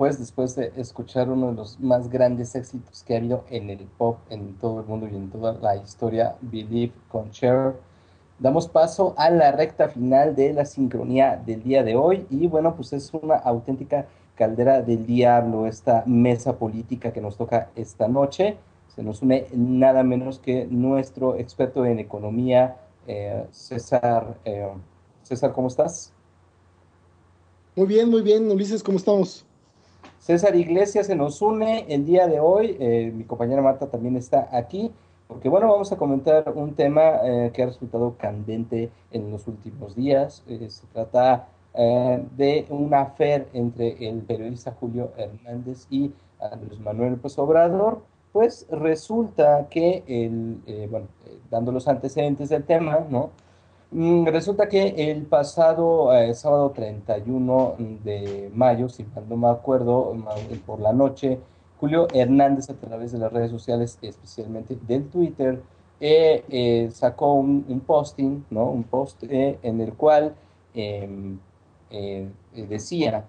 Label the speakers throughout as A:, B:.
A: pues después de escuchar uno de los más grandes éxitos que ha habido en el pop en todo el mundo y en toda la historia, Believe con Cher, damos paso a la recta final de la sincronía del día de hoy y bueno, pues es una auténtica caldera del diablo esta mesa política que nos toca esta noche. Se nos une nada menos que nuestro experto en economía, César. César, ¿cómo estás?
B: Muy bien, Ulises, ¿cómo estamos?
A: César Iglesias se nos une el día de hoy. Mi compañera Marta también está aquí, porque bueno, vamos a comentar un tema que ha resultado candente en los últimos días. Se trata de una affair entre el periodista Julio Hernández y Andrés Manuel López Obrador. Pues resulta que, dando los antecedentes del tema, ¿no? Resulta que el pasado sábado 31 de mayo, si mal no me acuerdo, por la noche, Julio Hernández a través de las redes sociales, especialmente del Twitter, sacó un posting, ¿no? Un post en el cual em, decía,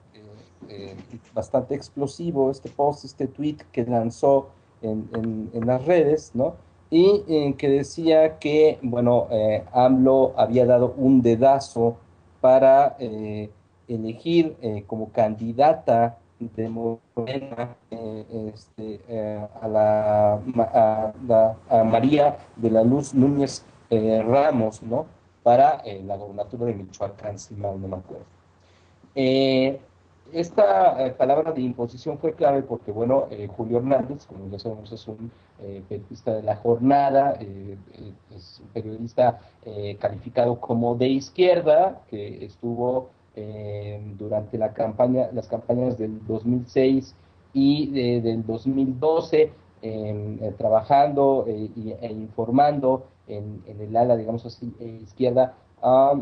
A: bastante explosivo este post, este tweet que lanzó en las redes, ¿no? Y que decía que, bueno, AMLO había dado un dedazo para elegir como candidata de Morena a María de la Luz Núñez Ramos, ¿no? Para la gobernatura de Michoacán, si mal no me acuerdo. Eh, esta palabra de imposición fue clave porque, bueno, Julio Hernández, como ya sabemos, es un periodista de la jornada, es un periodista calificado como de izquierda, que estuvo durante las campañas del 2006 y del 2012 trabajando e informando en el ala, digamos así, izquierda,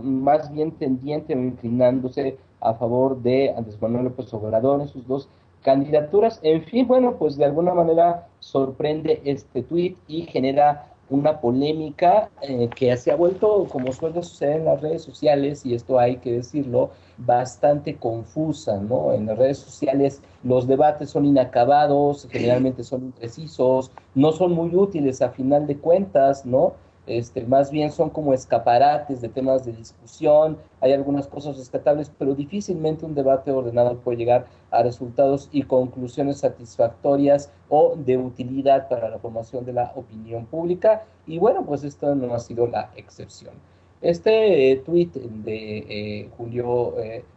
A: más bien tendiente o inclinándose a favor de Andrés Manuel López Obrador en sus dos candidaturas. En fin, bueno, pues de alguna manera sorprende este tuit y genera una polémica que se ha vuelto, como suele suceder en las redes sociales, y esto hay que decirlo, bastante confusa, ¿no? En las redes sociales los debates son inacabados, generalmente son imprecisos, no son muy útiles a final de cuentas, ¿no? Más bien son como escaparates de temas de discusión, hay algunas cosas rescatables, pero difícilmente un debate ordenado puede llegar a resultados y conclusiones satisfactorias o de utilidad para la formación de la opinión pública. Y bueno, pues esto no ha sido la excepción. Este tuit de Julio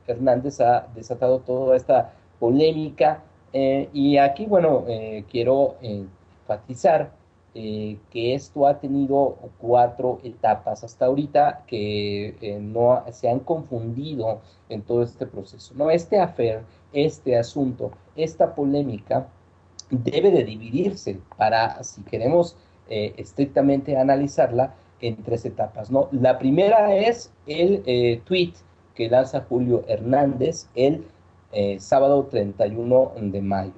A: Hernández ha desatado toda esta polémica y aquí, bueno, quiero enfatizar que esto ha tenido cuatro etapas hasta ahorita que no se han confundido en todo este proceso. No, este affair, este asunto, esta polémica debe de dividirse para, si queremos estrictamente analizarla, en tres etapas, ¿no? La primera es el tweet que lanza Julio Hernández el sábado 31 de mayo.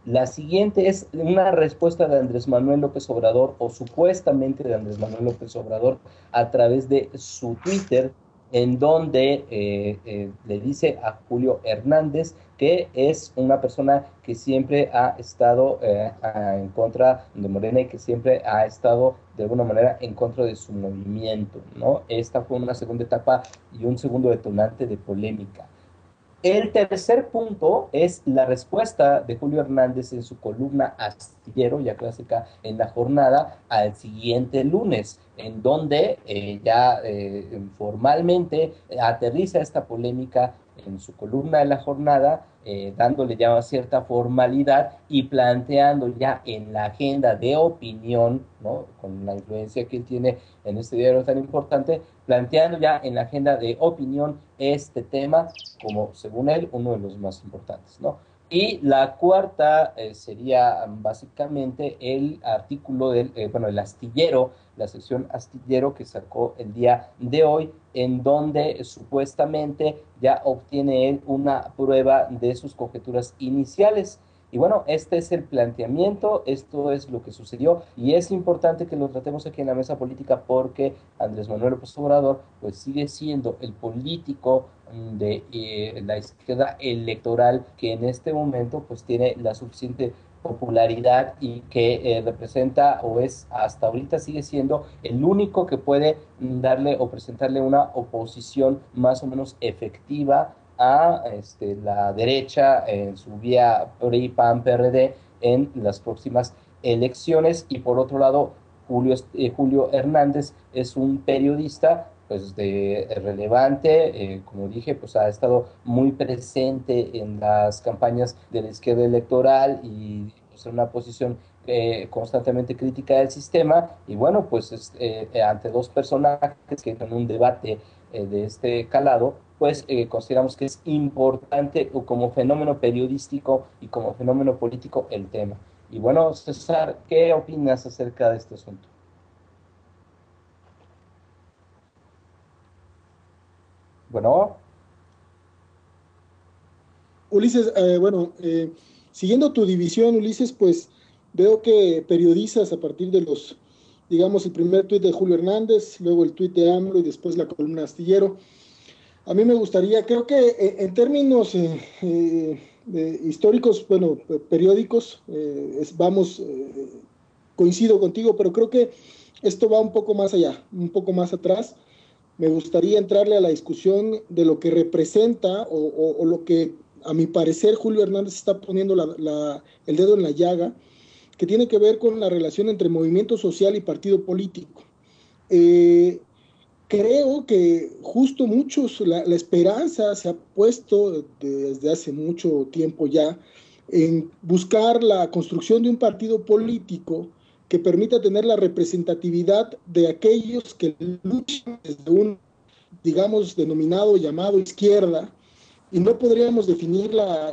A: La siguiente es una respuesta de Andrés Manuel López Obrador o supuestamente de Andrés Manuel López Obrador a través de su Twitter, en donde le dice a Julio Hernández que es una persona que siempre ha estado en contra de Morena y que siempre ha estado de alguna manera en contra de su movimiento, ¿no? Esta fue una segunda etapa y un segundo detonante de polémica. El tercer punto es la respuesta de Julio Hernández en su columna Astillero, ya clásica en la jornada, al siguiente lunes, en donde ya formalmente aterriza esta polémica en su columna de la jornada, dándole ya cierta formalidad y planteando ya en la agenda de opinión, ¿no? Con la influencia que él tiene en este diario tan importante, planteando ya en la agenda de opinión este tema como, según él, uno de los más importantes, ¿no? Y la cuarta sería básicamente el artículo bueno, el astillero, la sección astillero que sacó el día de hoy, en donde supuestamente ya obtiene él una prueba de sus conjeturas iniciales. Y bueno, este es el planteamiento, esto es lo que sucedió y es importante que lo tratemos aquí en la mesa política porque Andrés Manuel López Obrador pues sigue siendo el político de la izquierda electoral que en este momento pues tiene la suficiente popularidad y que representa o es hasta ahorita sigue siendo el único que puede darle o presentarle una oposición más o menos efectiva a la derecha en su vía PRI, PAN, PRD en las próximas elecciones. Y por otro lado, Julio Hernández es un periodista pues relevante, como dije, pues ha estado muy presente en las campañas de la izquierda electoral y pues, en una posición constantemente crítica del sistema. Y bueno, pues ante dos personajes que en un debate de este calado, pues consideramos que es importante como fenómeno periodístico y como fenómeno político el tema. Y bueno, César, ¿qué opinas acerca de este asunto? Bueno,
B: Ulises, siguiendo tu división, Ulises, pues veo que periodizas a partir de los, digamos, el primer tuit de Julio Hernández, luego el tuit de AMLO y después la columna Astillero. A mí me gustaría, creo que en términos históricos, bueno, periódicos, coincido contigo, pero creo que esto va un poco más allá, un poco más atrás. Me gustaría entrarle a la discusión de lo que representa o lo que, a mi parecer, Julio Hernández está poniendo el dedo en la llaga, que tiene que ver con la relación entre movimiento social y partido político. Eh, Creo que justo la esperanza se ha puesto desde hace mucho tiempo ya en buscar la construcción de un partido político que permita tener la representatividad de aquellos que luchan desde un, digamos, denominado, llamado izquierda, y no podríamos definir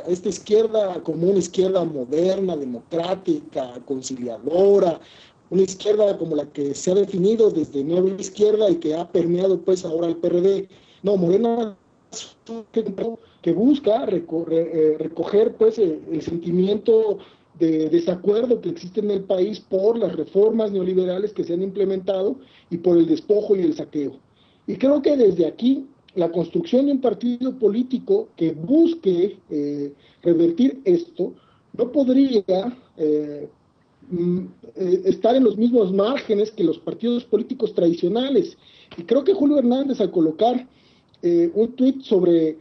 B: esta izquierda como una izquierda moderna, democrática, conciliadora, una izquierda como la que se ha definido desde Nueva Izquierda y que ha permeado pues ahora el PRD. No, Morena es un que busca recoger pues el sentimiento de desacuerdo que existe en el país por las reformas neoliberales que se han implementado y por el despojo y el saqueo. Y creo que desde aquí la construcción de un partido político que busque revertir esto no podría estar en los mismos márgenes que los partidos políticos tradicionales. Y creo que Julio Hernández, al colocar un tuit sobre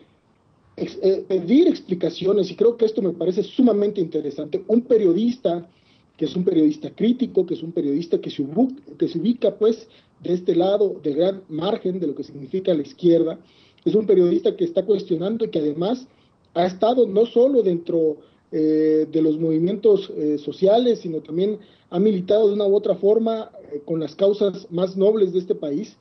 B: pedir explicaciones, y creo que esto me parece sumamente interesante, un periodista que es un periodista crítico, que es un periodista que se ubica pues de este lado del gran margen de lo que significa la izquierda, es un periodista que está cuestionando y que además ha estado no solo dentro de los movimientos sociales, sino también ha militado de una u otra forma con las causas más nobles de este país.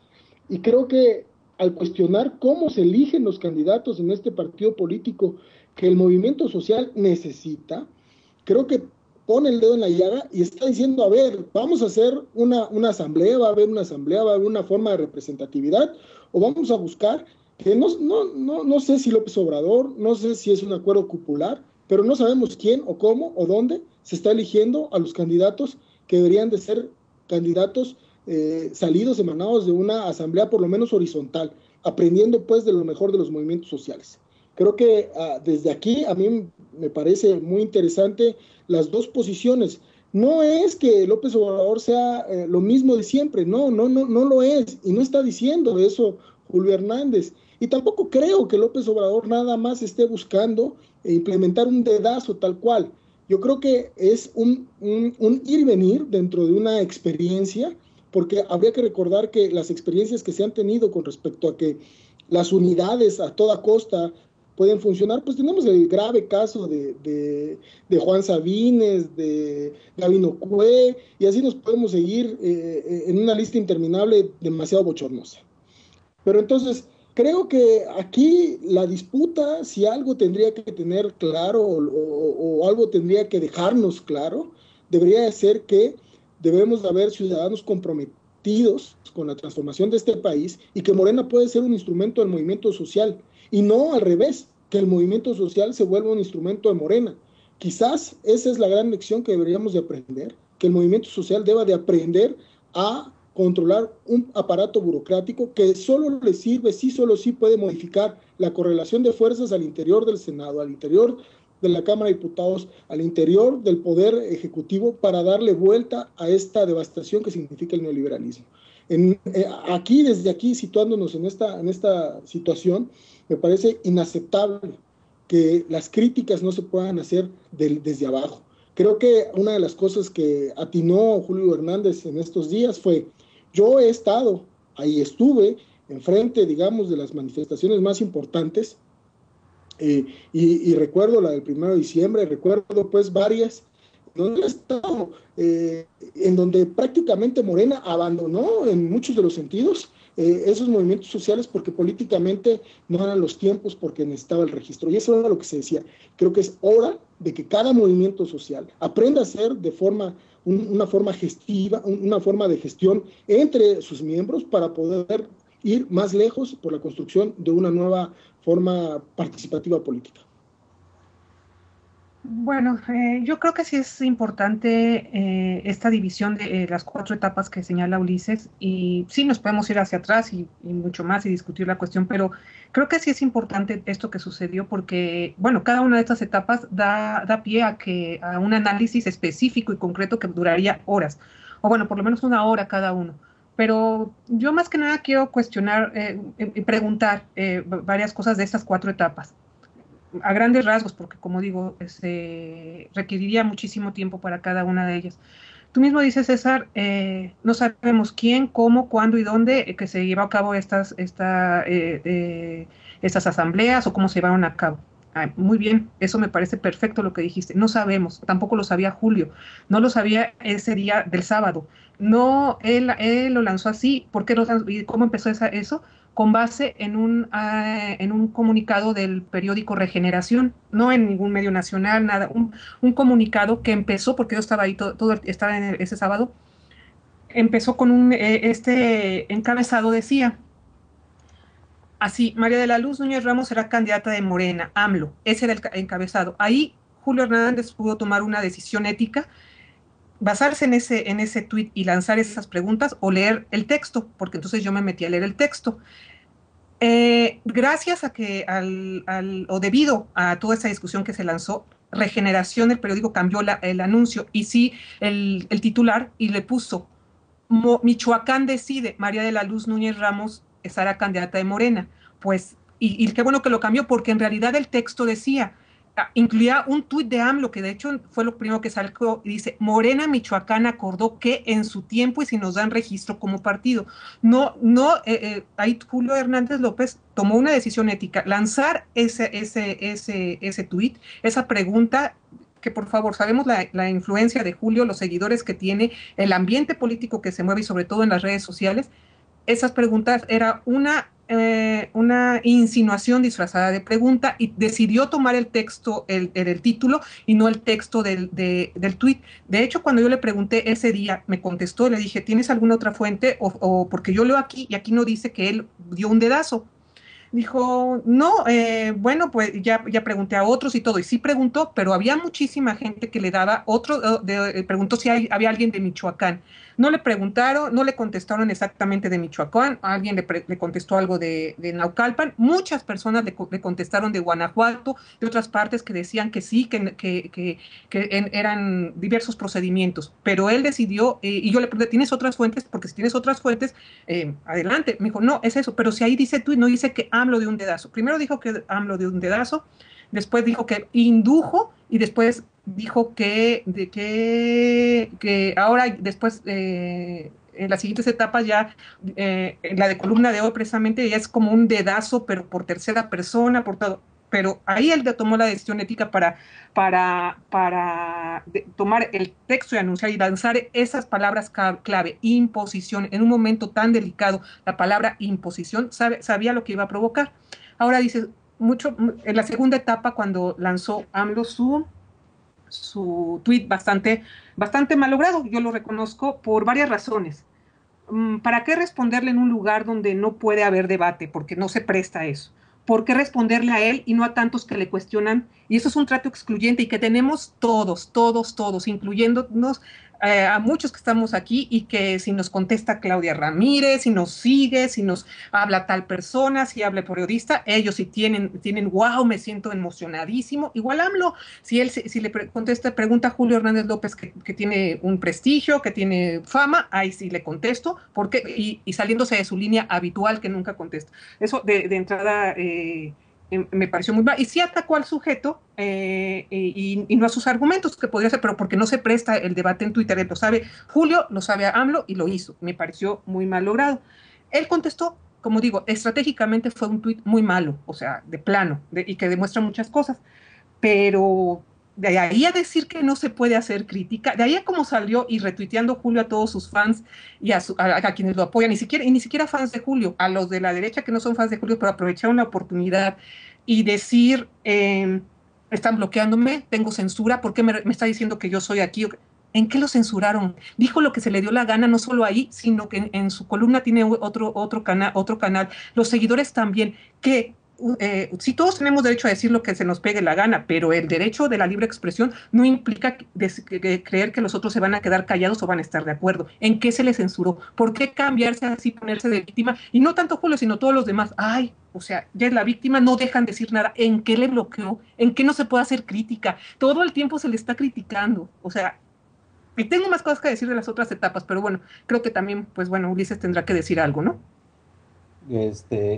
B: Y creo que al cuestionar cómo se eligen los candidatos en este partido político que el movimiento social necesita, creo que pone el dedo en la llaga y está diciendo, a ver, vamos a hacer una asamblea, va a haber una asamblea, va a haber una forma de representatividad, o vamos a buscar que no sé si López Obrador, no sé si es un acuerdo cupular, pero no sabemos quién o cómo o dónde se está eligiendo a los candidatos que deberían de ser candidatos salidos, emanados de una asamblea por lo menos horizontal, aprendiendo pues de lo mejor de los movimientos sociales. Creo que desde aquí a mí me parece muy interesante las dos posiciones. No es que López Obrador sea lo mismo de siempre, no lo es, y no está diciendo eso Julio Hernández. Y tampoco creo que López Obrador nada más esté buscando implementar un dedazo tal cual. Yo creo que es un ir y venir dentro de una experiencia, porque habría que recordar que las experiencias que se han tenido con respecto a que las unidades a toda costa pueden funcionar, pues tenemos el grave caso de Juan Sabines, de Gabino Cue, y así nos podemos seguir en una lista interminable demasiado bochornosa. Pero entonces, creo que aquí la disputa, si algo tendría que tener claro o algo tendría que dejarnos claro, debería de ser que debemos de haber ciudadanos comprometidos con la transformación de este país y que Morena puede ser un instrumento del movimiento social y no al revés, que el movimiento social se vuelva un instrumento de Morena. quizás esa es la gran lección que deberíamos de aprender, que el movimiento social deba de aprender a controlar un aparato burocrático que solo le sirve, sí, solo sí puede modificar la correlación de fuerzas al interior del Senado, al interior de la Cámara de Diputados, al interior del Poder Ejecutivo, para darle vuelta a esta devastación que significa el neoliberalismo. Desde aquí, situándonos en esta situación, me parece inaceptable que las críticas no se puedan hacer desde abajo. Creo que una de las cosas que atinó Julio Hernández en estos días fue: yo he estado, ahí estuve, enfrente, digamos, de las manifestaciones más importantes, y recuerdo la del 1 de diciembre, recuerdo pues varias, donde he estado, en donde prácticamente Morena abandonó en muchos de los sentidos esos movimientos sociales porque políticamente no eran los tiempos, porque necesitaba el registro. Y eso era lo que se decía. Creo que es hora de que cada movimiento social aprenda a hacer de forma, una forma gestiva, una forma de gestión entre sus miembros para poder ir más lejos por la construcción de una nueva forma participativa política.
C: Bueno, yo creo que sí es importante esta división de las 4 etapas que señala Ulises, y sí nos podemos ir hacia atrás y mucho más y discutir la cuestión, pero creo que sí es importante esto que sucedió porque, bueno, cada una de estas etapas da pie a un análisis específico y concreto que duraría horas, o bueno, por lo menos 1 hora cada uno. Pero yo más que nada quiero cuestionar y preguntar varias cosas de estas 4 etapas. A grandes rasgos, porque como digo, requeriría muchísimo tiempo para cada una de ellas. Tú mismo dices, César, no sabemos quién, cómo, cuándo y dónde que se llevó a cabo estas asambleas o cómo se llevaron a cabo. Muy bien, eso me parece perfecto lo que dijiste. No sabemos, tampoco lo sabía Julio, no lo sabía ese día del sábado. No, él lo lanzó así. ¿Por qué lo lanzó y cómo empezó eso? Con base en un comunicado del periódico Regeneración, no en ningún medio nacional, nada, un comunicado que empezó, porque yo estaba ahí, estaba ese sábado, empezó con este encabezado decía, así: María de la Luz Núñez Ramos será candidata de Morena, AMLO, ese era el encabezado. Ahí Julio Hernández pudo tomar una decisión ética, basarse en ese tuit y lanzar esas preguntas, o leer el texto, porque entonces yo me metí a leer el texto. Gracias a que o debido a toda esa discusión que se lanzó, Regeneración, el periódico, cambió el anuncio y sí el titular, y le puso: Michoacán decide, María de la Luz Núñez Ramos será candidata de Morena. Pues, y qué bueno que lo cambió, porque en realidad el texto decía, incluía un tuit de AMLO, que de hecho fue lo primero que salió, y dice: Morena Michoacán acordó que en su tiempo y si nos dan registro como partido. Ahí Julio Hernández López tomó una decisión ética, lanzar ese tuit, esa pregunta, que por favor, sabemos la influencia de Julio, los seguidores que tiene, el ambiente político que se mueve y sobre todo en las redes sociales. Esas preguntas era una insinuación disfrazada de pregunta, y decidió tomar el texto, el título, y no el texto del tuit. De hecho, cuando yo le pregunté ese día, me contestó, le dije: ¿tienes alguna otra fuente? Porque yo leo aquí y aquí no dice que él dio un dedazo. Dijo: no, bueno, pues ya pregunté a otros y todo, y sí preguntó, pero había muchísima gente que le daba preguntó si había alguien de Michoacán. No le preguntaron, no le contestaron exactamente de Michoacán, alguien le contestó algo de Naucalpan, muchas personas le contestaron de Guanajuato, de otras partes que decían que sí, que eran diversos procedimientos, pero él decidió, y yo le pregunté: ¿tienes otras fuentes? Porque si tienes otras fuentes, adelante. Me dijo: no, es eso, pero si ahí dice tú, no dice que AMLO dio un dedazo. Primero dijo que AMLO dio un dedazo, después dijo que indujo, y después dijo que ahora, después, en las siguientes etapas ya, la de columna de hoy precisamente, ya es como un dedazo, pero por tercera persona, por todo. Pero ahí él tomó la decisión ética para tomar el texto y anunciar y lanzar esas palabras clave: imposición. En un momento tan delicado, la palabra imposición sabía lo que iba a provocar. Ahora dice, en la segunda etapa, cuando lanzó AMLO su tuit bastante malogrado, yo lo reconozco, por varias razones. ¿Para qué responderle en un lugar donde no puede haber debate? Porque no se presta a eso. ¿por qué responderle a él y no a tantos que le cuestionan? Y eso es un trato excluyente y que tenemos todos, todos, todos, incluyéndonos a muchos que estamos aquí y que si nos contesta Claudia Ramírez, si nos sigue, si nos habla tal persona, si habla el periodista, ellos sí tienen, wow, me siento emocionadísimo. Igual AMLO, si le contesta, pregunta a Julio Hernández López que tiene un prestigio, que tiene fama, ahí sí le contesto, porque, y saliéndose de su línea habitual que nunca contesta. Eso de entrada me pareció muy mal. Y sí atacó al sujeto y no a sus argumentos, que podría ser, pero porque no se presta el debate en Twitter. Él lo sabe Julio, lo sabe AMLO y lo hizo. Me pareció muy mal logrado. Él contestó, como digo, estratégicamente fue un tuit muy malo, o sea, de plano, y que demuestra muchas cosas. Pero de ahí a decir que no se puede hacer crítica, de ahí a cómo salió y retuiteando Julio a todos sus fans y a quienes lo apoyan, ni siquiera fans de Julio, a los de la derecha que no son fans de Julio, pero aprovecharon la oportunidad y decir, están bloqueándome, tengo censura, ¿por qué me está diciendo que yo soy aquí? ¿En qué lo censuraron? Dijo lo que se le dio la gana, no solo ahí, sino que en su columna tiene otro canal, los seguidores también, que sí, todos tenemos derecho a decir lo que se nos pegue la gana, pero el derecho de la libre expresión no implica creer que los otros se van a quedar callados o van a estar de acuerdo. ¿En qué se les censuró? ¿Por qué cambiarse así, ponerse de víctima? Y no tanto Julio, sino todos los demás. Ay, o sea, ya es la víctima, no dejan decir nada. ¿En qué le bloqueó? ¿En qué no se puede hacer crítica? Todo el tiempo se le está criticando. O sea, y tengo más cosas que decir de las otras etapas, pero bueno, creo que también, pues bueno, Ulises tendrá que decir algo, ¿no?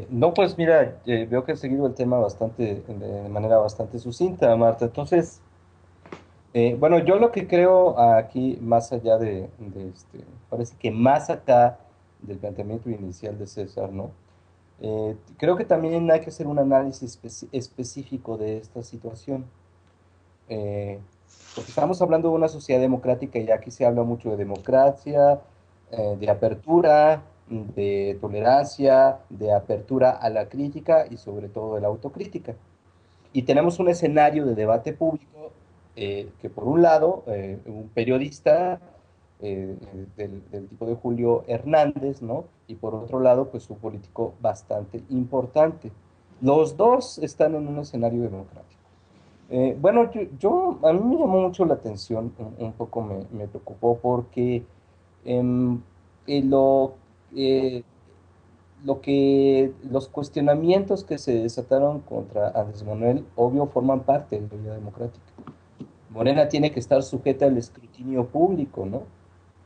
A: No, pues mira, veo que he seguido el tema de manera bastante sucinta, Marta. Entonces, bueno, yo lo que creo aquí, más allá parece que más acá del planteamiento inicial de César, ¿no? Creo que también hay que hacer un análisis específico de esta situación, eh, porque estamos hablando de una sociedad democrática y aquí se habla mucho de democracia, de apertura, de tolerancia, de apertura a la crítica y sobre todo de la autocrítica. Y tenemos un escenario de debate público que por un lado, un periodista del tipo de Julio Hernández, ¿no? Y por otro lado, pues un político bastante importante. Los dos están en un escenario democrático. Bueno, a mí me llamó mucho la atención, un poco me preocupó porque em, eh, lo, eh, los cuestionamientos que se desataron contra Andrés Manuel, obvio, forman parte de la vida democrática. Morena tiene que estar sujeta al escrutinio público, ¿no?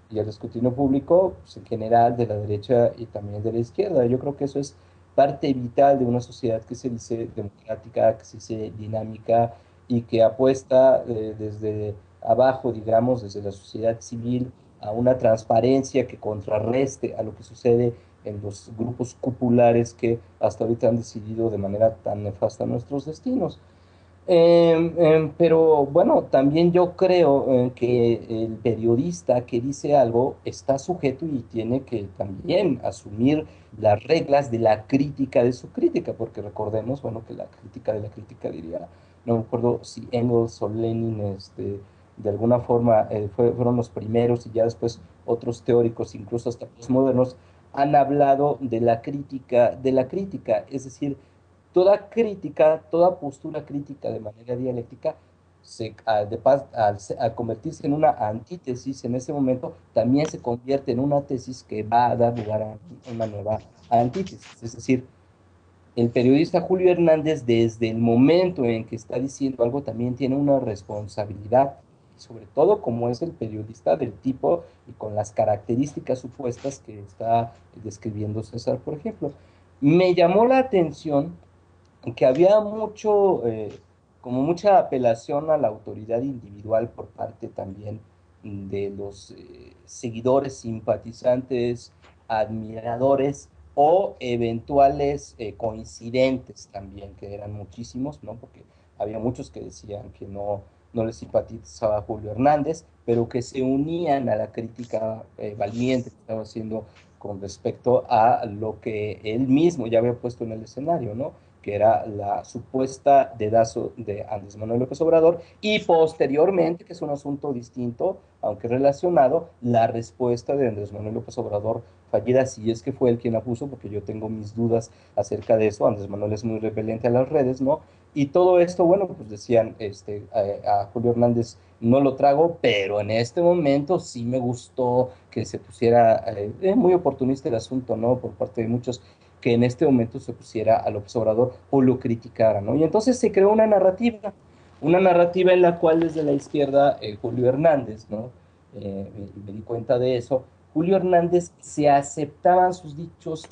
A: Y al escrutinio público, pues, en general, de la derecha y también de la izquierda. Yo creo que eso es parte vital de una sociedad que se dice democrática, que se dice dinámica y que apuesta desde abajo, digamos, desde la sociedad civil, a una transparencia que contrarreste a lo que sucede en los grupos cupulares que hasta ahorita han decidido de manera tan nefasta nuestros destinos. Pero bueno, también yo creo que el periodista que dice algo está sujeto y tiene que también asumir las reglas de la crítica de su crítica, porque recordemos, bueno, que la crítica de la crítica diría, no me acuerdo si Engels o Lenin, de alguna forma fueron los primeros y ya después otros teóricos, incluso hasta postmodernos, han hablado de la crítica, es decir, toda crítica, toda postura crítica de manera dialéctica, al convertirse en una antítesis en ese momento, también se convierte en una tesis que va a dar lugar a una nueva antítesis. Es decir, el periodista Julio Hernández, desde el momento en que está diciendo algo, también tiene una responsabilidad, sobre todo como es el periodista del tipo y con las características supuestas que está describiendo César, por ejemplo. Me llamó la atención que había como mucha apelación a la autoridad individual por parte también de los seguidores, simpatizantes, admiradores o eventuales coincidentes también, que eran muchísimos, ¿no? Porque había muchos que decían que no les simpatizaba Julio Hernández, pero que se unían a la crítica valiente que estaba haciendo con respecto a lo que él mismo ya había puesto en el escenario, ¿no? que era la supuesta dedazo de Andrés Manuel López Obrador, y posteriormente, que es un asunto distinto, aunque relacionado, la respuesta de Andrés Manuel López Obrador fallida, si es que fue él quien la puso, porque yo tengo mis dudas acerca de eso. Andrés Manuel es muy repelente a las redes, ¿no? Y todo esto, bueno, pues decían, a Julio Hernández no lo trago, pero en este momento sí me gustó que se pusiera, muy oportunista el asunto, ¿no? Por parte de muchos, que en este momento se pusiera a López Obrador o lo criticara, ¿no? Y entonces se creó una narrativa en la cual desde la izquierda, Julio Hernández, ¿no? Me di cuenta de eso. Julio Hernández se aceptaban sus dichos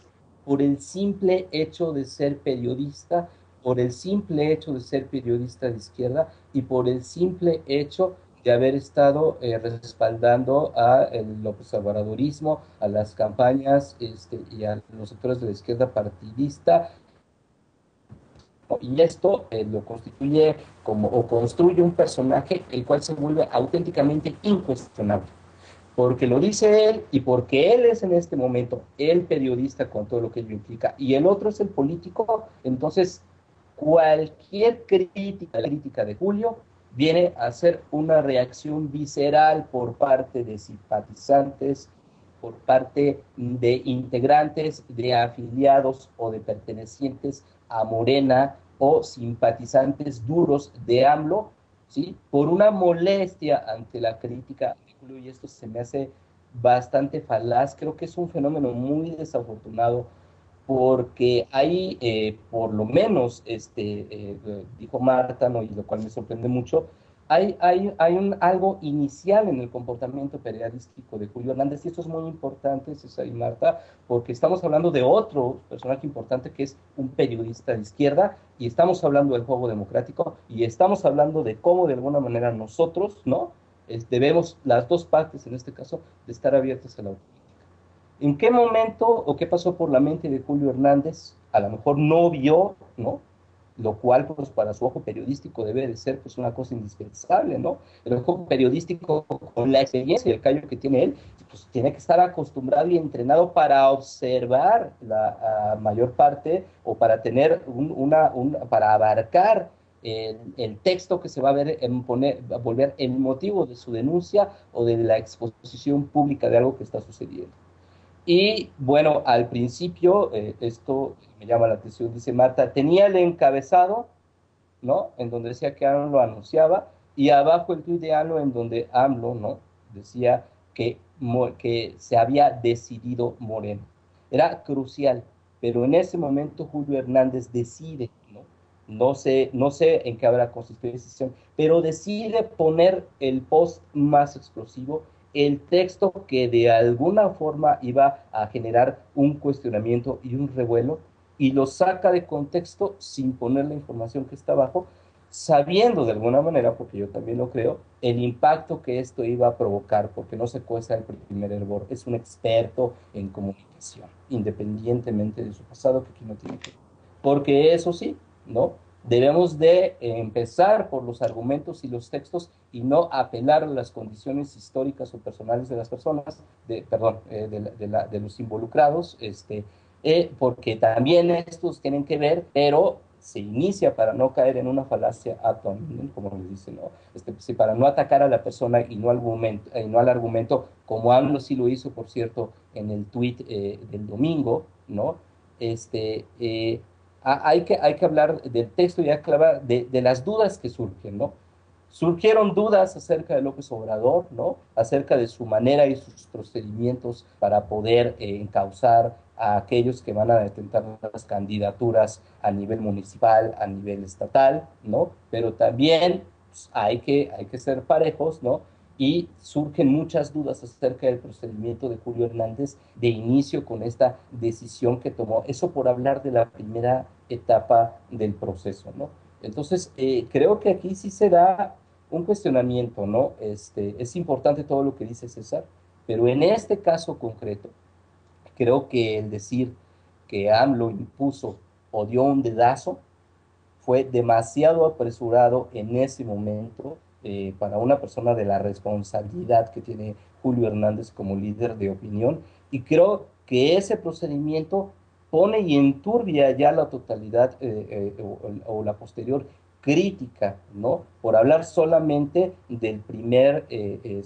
A: por el simple hecho de ser periodista, por el simple hecho de ser periodista de izquierda y por el simple hecho de haber estado respaldando a el obradorismo, a las campañas y a los sectores de la izquierda partidista. Y esto lo constituye como, o construye un personaje el cual se vuelve auténticamente incuestionable, porque lo dice él y porque él es en este momento el periodista con todo lo que ello implica y el otro es el político. Entonces cualquier crítica de Julio viene a ser una reacción visceral por parte de simpatizantes, por parte de integrantes, de afiliados o de pertenecientes a Morena o simpatizantes duros de AMLO, ¿sí? Por una molestia ante la crítica de Julio, y esto se me hace bastante falaz. Creo que es un fenómeno muy desafortunado porque hay, por lo menos, dijo Marta, ¿no? Y lo cual me sorprende mucho, hay algo inicial en el comportamiento periodístico de Julio Hernández, y esto es muy importante, César y Marta, porque estamos hablando de otro personaje importante que es un periodista de izquierda, y estamos hablando del juego democrático, y estamos hablando de cómo de alguna manera nosotros, ¿no? Debemos, las dos partes en este caso, de estar abiertas a la autocrítica. ¿En qué momento o qué pasó por la mente de Julio Hernández? A lo mejor no vio, ¿no? Lo cual, pues, para su ojo periodístico debe de ser, pues, una cosa indispensable, ¿no? El ojo periodístico, con la experiencia y el callo que tiene él, pues, tiene que estar acostumbrado y entrenado para observar la mayor parte, o para tener para abarcar el texto que se va a ver a volver el motivo de su denuncia o de la exposición pública de algo que está sucediendo. Y bueno, al principio, esto me llama la atención, dice Marta, tenía el encabezado, ¿no? En donde decía que AMLO lo anunciaba, y abajo el tuit de AMLO en donde AMLO, ¿no? Decía que se había decidido Moreno. Era crucial, pero en ese momento Julio Hernández decide, ¿no? No sé en qué habrá consistido la decisión, pero decide poner el post más explosivo, el texto que de alguna forma iba a generar un cuestionamiento y un revuelo, y lo saca de contexto sin poner la información que está abajo, sabiendo de alguna manera, porque yo también lo creo, el impacto que esto iba a provocar, porque no se cuesta el primer hervor, es un experto en comunicación, independientemente de su pasado, que aquí no tiene que ver. Porque eso sí, ¿no? Debemos de empezar por los argumentos y los textos y no apelar a las condiciones históricas o personales de las personas, perdón, de los involucrados, porque también estos tienen que ver, pero se inicia para no caer en una falacia ad hominem, como les dicen, ¿no? Sí, para no atacar a la persona y no al argumento, como AMLO sí lo hizo, por cierto, en el tuit del domingo, ¿no? Hay que hablar del texto y hay que hablar de las dudas que surgen, ¿no? Surgieron dudas acerca de López Obrador, ¿no? Acerca de su manera y sus procedimientos para poder encauzar a aquellos que van a detentar las candidaturas a nivel municipal, a nivel estatal, ¿no? Pero también, pues, hay que ser parejos, ¿no? Y surgen muchas dudas acerca del procedimiento de Julio Hernández de inicio con esta decisión que tomó. Eso por hablar de la primera etapa del proceso, ¿no? Entonces, creo que aquí sí se da un cuestionamiento, ¿no? Es importante todo lo que dice César, pero en este caso concreto, creo que el decir que AMLO impuso o dio un dedazo fue demasiado apresurado en ese momento, para una persona de la responsabilidad que tiene Julio Hernández como líder de opinión, y creo que ese procedimiento pone y enturbia ya la totalidad o la posterior crítica, ¿no? Por hablar solamente del primer, de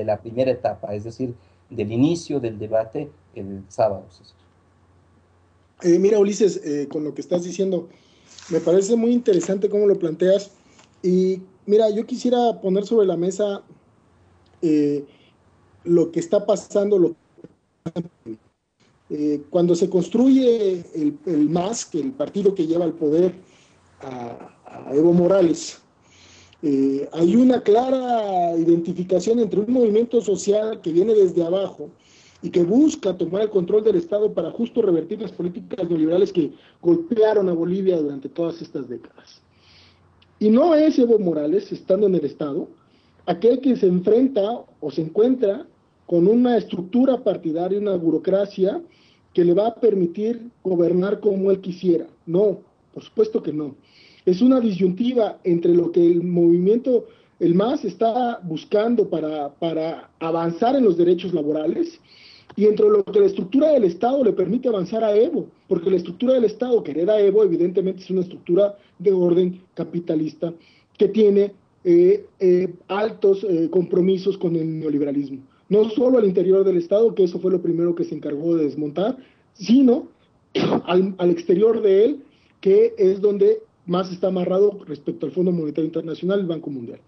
A: la primera etapa, es decir, del inicio del debate el sábado, César.
B: Mira, Ulises, con lo que estás diciendo, me parece muy interesante cómo lo planteas. Y mira, yo quisiera poner sobre la mesa lo que está pasando. Cuando se construye el MAS, que el partido que lleva al poder a Evo Morales, hay una clara identificación entre un movimiento social que viene desde abajo y que busca tomar el control del Estado para justo revertir las políticas neoliberales que golpearon a Bolivia durante todas estas décadas. Y no es Evo Morales, estando en el Estado, aquel que se enfrenta o se encuentra con una estructura partidaria, una burocracia que le va a permitir gobernar como él quisiera. No, por supuesto que no. Es una disyuntiva entre lo que el movimiento, el MAS, está buscando para avanzar en los derechos laborales y entre lo que la estructura del Estado le permite avanzar a Evo, porque la estructura del Estado que hereda Evo evidentemente es una estructura de orden capitalista que tiene altos compromisos con el neoliberalismo. No solo al interior del Estado, que eso fue lo primero que se encargó de desmontar, sino al exterior de él, que es donde más está amarrado respecto al Fondo Monetario Internacional, el Banco Mundial.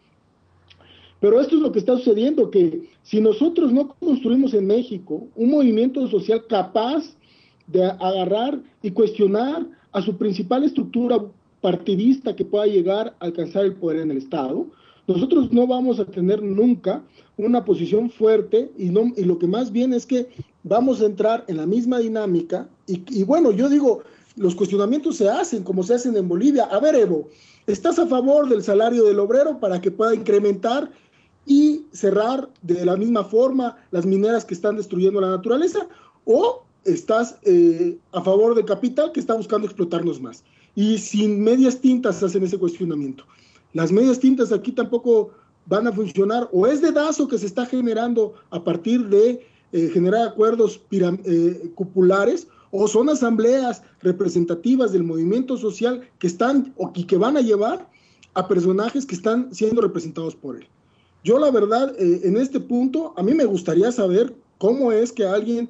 B: Pero esto es lo que está sucediendo, que si nosotros no construimos en México un movimiento social capaz de agarrar y cuestionar a su principal estructura partidista que pueda llegar a alcanzar el poder en el Estado, nosotros no vamos a tener nunca una posición fuerte y lo que más bien es que vamos a entrar en la misma dinámica y bueno, yo digo, los cuestionamientos se hacen como se hacen en Bolivia. A ver, Evo, ¿estás a favor del salario del obrero para que pueda incrementar y cerrar de la misma forma las mineras que están destruyendo la naturaleza? ¿O estás a favor del capital que está buscando explotarnos más? Y sin medias tintas hacen ese cuestionamiento. Las medias tintas aquí tampoco van a funcionar, o es dedazo que se está generando a partir de generar acuerdos cupulares, o son asambleas representativas del movimiento social que están o que van a llevar a personajes que están siendo representados por él. Yo la verdad, en este punto, a mí me gustaría saber cómo es que alguien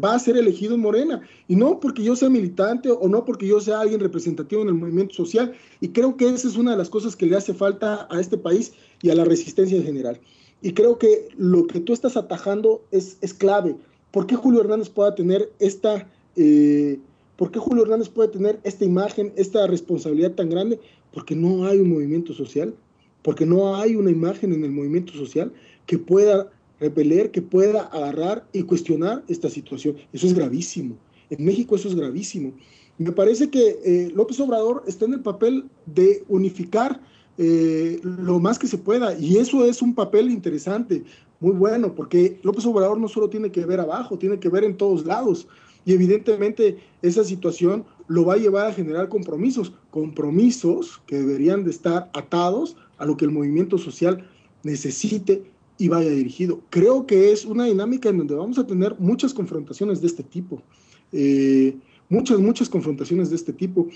B: va a ser elegido en Morena, y no porque yo sea militante o no porque yo sea alguien representativo en el movimiento social, y creo que esa es una de las cosas que le hace falta a este país y a la resistencia en general. Y creo que lo que tú estás atajando es clave. ¿Por qué Julio Hernández pueda tener esta imagen, esta responsabilidad tan grande? Porque no hay un movimiento social, porque no hay una imagen en el movimiento social que pueda repeler, que pueda agarrar y cuestionar esta situación. Eso es gravísimo. En México eso es gravísimo. Me parece que López Obrador está en el papel de unificar lo más que se pueda, y eso es un papel interesante, muy bueno, porque López Obrador no solo tiene que ver abajo, tiene que ver en todos lados, y evidentemente esa situación lo va a llevar a generar compromisos que deberían de estar atados a lo que el movimiento social necesite y vaya dirigido. Creo que es una dinámica en donde vamos a tener muchas confrontaciones de este tipo, muchas confrontaciones de este tipo,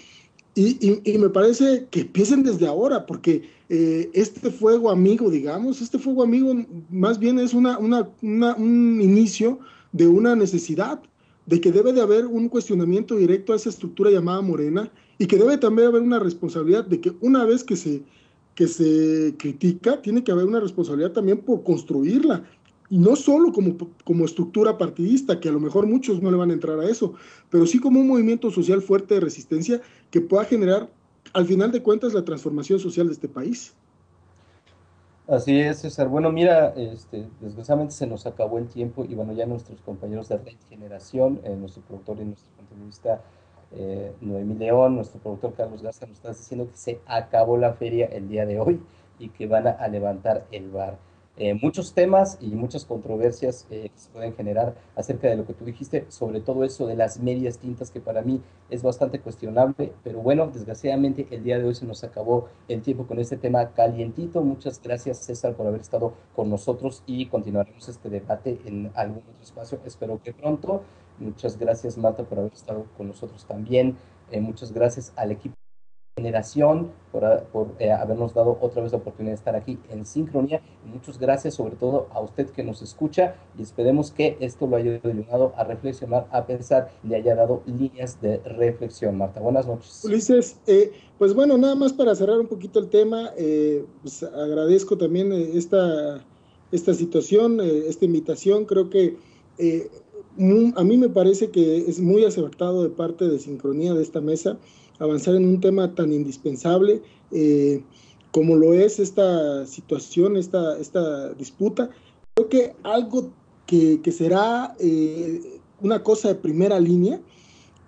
B: y me parece que empiecen desde ahora, porque este fuego amigo, digamos, más bien es un inicio de una necesidad, de que debe de haber un cuestionamiento directo a esa estructura llamada Morena, y que debe también haber una responsabilidad de que una vez que se critica, tiene que haber una responsabilidad también por construirla, y no solo como estructura partidista, que a lo mejor muchos no le van a entrar a eso, pero sí como un movimiento social fuerte de resistencia que pueda generar, al final de cuentas, la transformación social de este país.
A: Así es, César. Bueno, mira, desgraciadamente se nos acabó el tiempo y bueno, ya nuestros compañeros de Red Generación, nuestro productor y nuestro continuista Noemí León, nuestro productor Carlos Garza, nos está diciendo que se acabó la feria el día de hoy y que van a levantar el bar. Muchos temas y muchas controversias que se pueden generar acerca de lo que tú dijiste, sobre todo eso de las medias tintas, que para mí es bastante cuestionable, pero bueno, desgraciadamente el día de hoy se nos acabó el tiempo con este tema calientito. Muchas gracias, César, por haber estado con nosotros y continuaremos este debate en algún otro espacio, espero que pronto. Muchas gracias, Marta, por haber estado con nosotros también. Muchas gracias al equipo de Generación por habernos dado otra vez la oportunidad de estar aquí en Sincronía. Y muchas gracias sobre todo a usted que nos escucha y esperemos que esto lo haya ayudado a reflexionar, a pensar y le haya dado líneas de reflexión. Marta, buenas noches.
B: Ulises, pues bueno, nada más para cerrar un poquito el tema, pues agradezco también esta situación, esta invitación. Creo que a mí me parece que es muy acertado de parte de Sincronía, de esta mesa, avanzar en un tema tan indispensable como lo es esta situación, esta disputa. Creo que algo que será una cosa de primera línea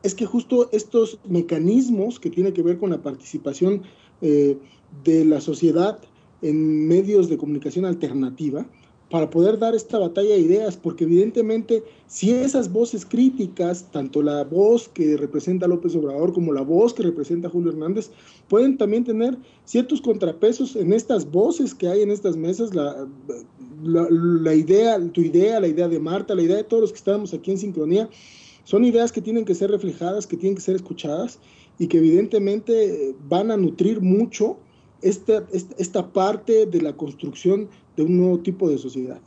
B: es que justo estos mecanismos que tienen que ver con la participación de la sociedad en medios de comunicación alternativa, para poder dar esta batalla de ideas, porque evidentemente si esas voces críticas, tanto la voz que representa a López Obrador como la voz que representa a Julio Hernández, pueden también tener ciertos contrapesos en estas voces que hay en estas mesas, la idea, tu idea, la idea de Marta, la idea de todos los que estamos aquí en Sincronía, son ideas que tienen que ser reflejadas, que tienen que ser escuchadas y que evidentemente van a nutrir mucho esta parte de la construcción de un nuevo tipo de sociedad.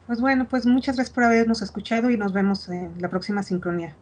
C: Pues bueno, pues muchas gracias por habernos escuchado y nos vemos en la próxima Sincronía.